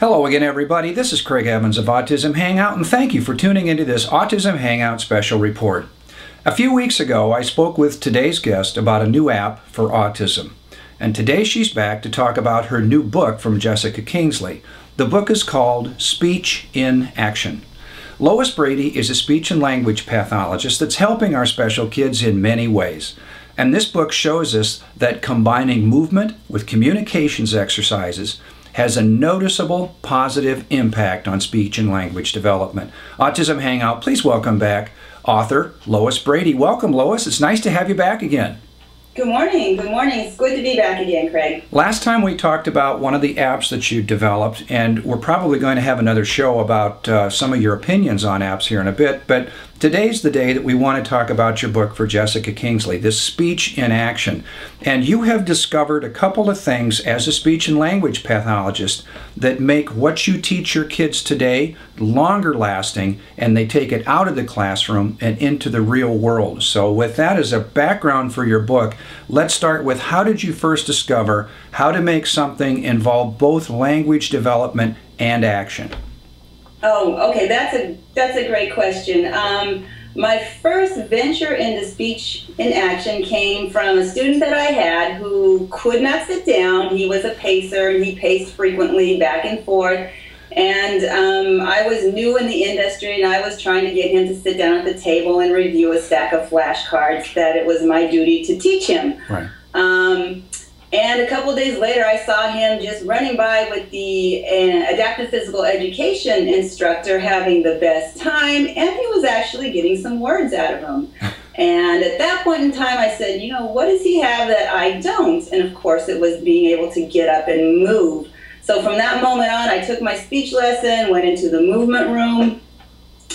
Hello again, everybody. This is Craig Evans of Autism Hangout, and thank you for tuning into this Autism Hangout special report. A few weeks ago, I spoke with today's guest about a new app for autism. And today she's back to talk about her new book from Jessica Kingsley. The book is called Speech in Action. Lois Brady is a speech and language pathologist that's helping our special kids in many ways. And this book shows us that combining movement with communications exercises has a noticeable positive impact on speech and language development. Autism Hangout, please welcome back author Lois Brady. Welcome, Lois. It's nice to have you back again. Good morning. Good morning. It's good to be back again, Craig. Last time we talked about one of the apps that you developed, and we're probably going to have another show about some of your opinions on apps here in a bit, but today's the day that we want to talk about your book for Jessica Kingsley, this Speech in Action. And you have discovered a couple of things as a speech and language pathologist that make what you teach your kids today longer lasting, and they take it out of the classroom and into the real world. So with that as a background for your book, let's start with, how did you first discover how to make something involve both language development and action? Oh, okay. That's a great question. My first venture into speech in action came from a student that I had who could not sit down. He was a pacer, and he paced frequently back and forth. And I was new in the industry, and I was trying to get him to sit down at the table and review a stack of flashcards that it was my duty to teach him. Right. And a couple of days later, I saw him just running by with the adaptive physical education instructor, having the best time, and he was actually getting some words out of him. And at that point in time, I said, you know, what does he have that I don't? And of course, it was being able to get up and move. So from that moment on, I took my speech lesson, went into the movement room,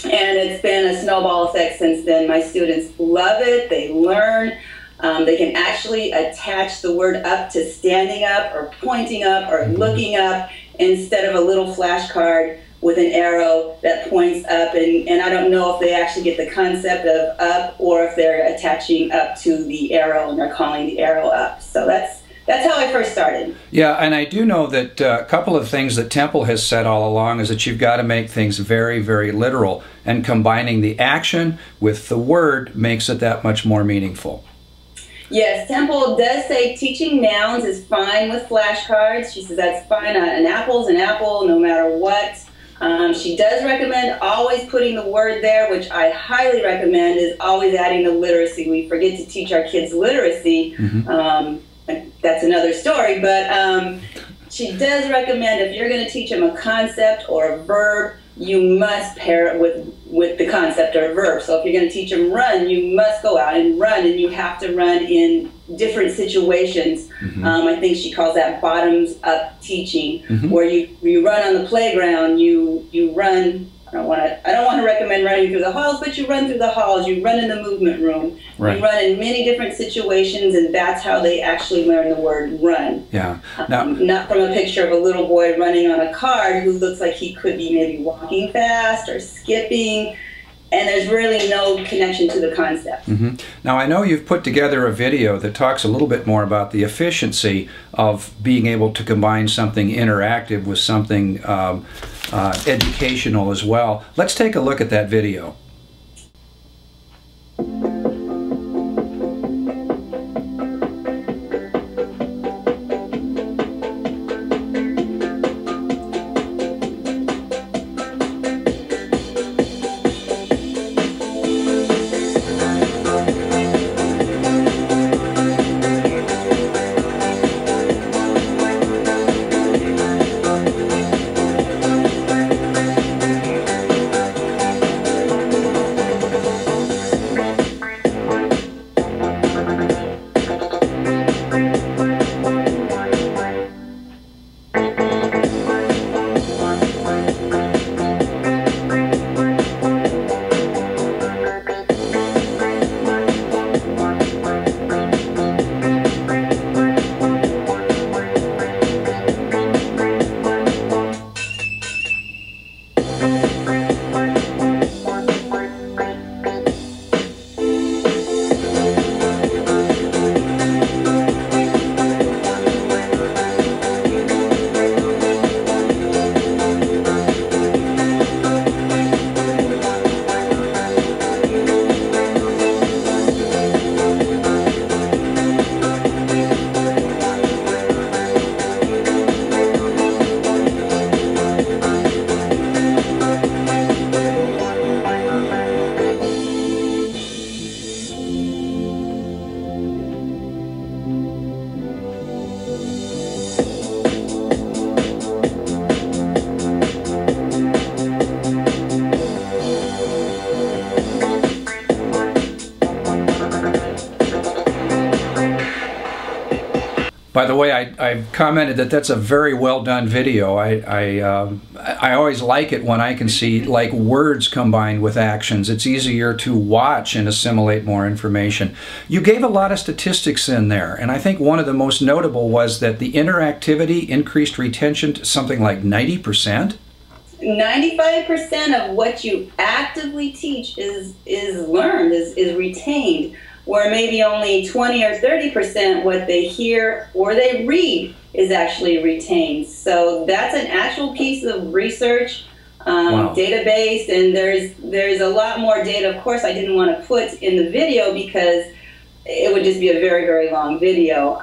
and it's been a snowball effect since then. My students love it. They learn. They can actually attach the word up to standing up or pointing up or looking up instead of a little flashcard with an arrow that points up. And I don't know if they actually get the concept of up or if they're attaching up to the arrow and they're calling the arrow up. So that's how I first started. Yeah, and I do know that a couple of things that Temple has said all along is that you've got to make things very, very literal, and combining the action with the word makes it that much more meaningful. Yes, Temple does say teaching nouns is fine with flashcards. She says that's fine. An apple's an apple no matter what. She does recommend always putting the word there, which I highly recommend, is always adding the literacy. We forget to teach our kids literacy. That's another story, but she does recommend if you're going to teach them a concept or a verb, you must pair it with the concept or a verb. So if you're going to teach them run, you must go out and run, and you have to run in different situations. I think she calls that bottoms-up teaching, where you run on the playground, you run. I don't want to recommend running through the halls, but you run through the halls, you run in the movement room, you run in many different situations, and that's how they actually learn the word run. Yeah. Not from a picture of a little boy running on a card who looks like he could be maybe walking fast or skipping, and there's really no connection to the concept. Now, I know you've put together a video that talks a little bit more about the efficiency of being able to combine something interactive with something educational as well. Let's take a look at that video. By the way, I've commented that that's a very well done video. I always like it when I can see like words combined with actions. It's easier to watch and assimilate more information. You gave a lot of statistics in there, and I think one of the most notable was that the interactivity increased retention to something like 90%. 95% of what you actively teach is learned, is retained, where maybe only 20 or 30% what they hear or they read is actually retained. So that's an actual piece of research, Wow. database, and there's a lot more data. Of course, I didn't want to put in the video because it would just be a very, very long video.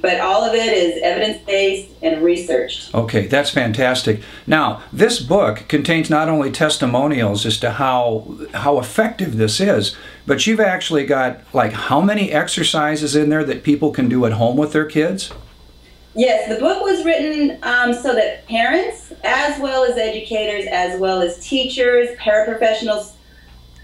But all of it is evidence-based and researched. Okay, that's fantastic. Now, this book contains not only testimonials as to how effective this is, but you've actually got, like, how many exercises in there that people can do at home with their kids? Yes, the book was written so that parents, as well as educators, as well as teachers, paraprofessionals,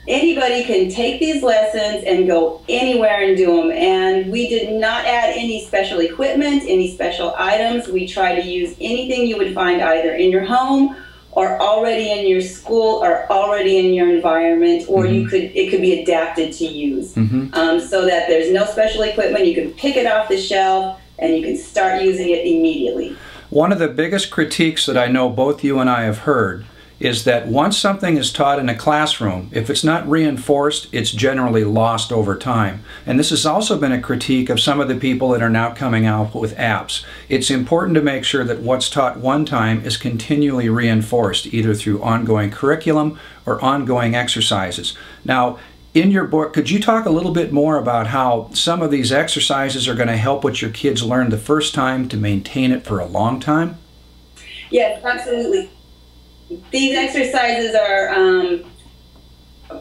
anybody can take these lessons and go anywhere and do them. And we did not add any special equipment, any special items. We try to use anything you would find either in your home or already in your school or already in your environment, or it could be adapted to use. So that there's no special equipment. You can pick it off the shelf and you can start using it immediately. One of the biggest critiques that I know both you and I have heard is that once something is taught in a classroom, if it's not reinforced, it's generally lost over time. And this has also been a critique of some of the people that are now coming out with apps. It's important to make sure that what's taught one time is continually reinforced, either through ongoing curriculum or ongoing exercises. Now, in your book, could you talk a little bit more about how some of these exercises are going to help what your kids learn the first time to maintain it for a long time? Yes, absolutely. These exercises are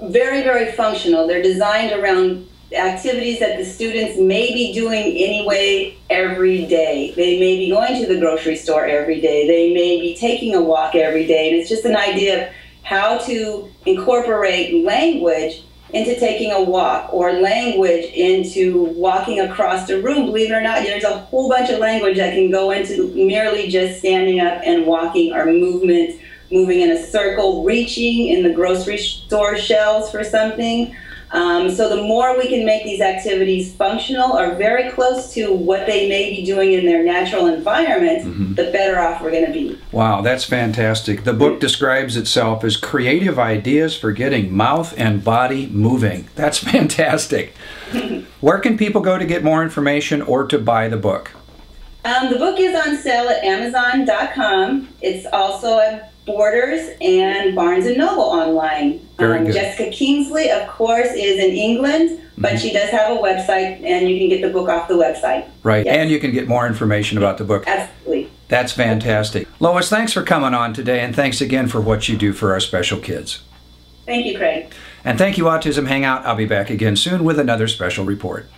very, very functional. They're designed around activities that the students may be doing anyway every day. They may be going to the grocery store every day. They may be taking a walk every day. And it's just an idea of how to incorporate language into taking a walk, or language into walking across the room. Believe it or not, there's a whole bunch of language that can go into merely just standing up and walking, or movement, moving in a circle, reaching in the grocery store shelves for something. So the more we can make these activities functional or very close to what they may be doing in their natural environment, the better off we're going to be. Wow, that's fantastic. The book describes itself as creative ideas for getting mouth and body moving. That's fantastic. Where can people go to get more information or to buy the book? The book is on sale at Amazon.com. It's also at Borders and Barnes & Noble online. Very good. Jessica Kingsley, of course, is in England, but she does have a website, and you can get the book off the website. Right, Yes. and you can get more information about the book. Absolutely. That's fantastic. Lois, thanks for coming on today, and thanks again for what you do for our special kids. Thank you, Craig. And thank you, Autism Hangout. I'll be back again soon with another special report.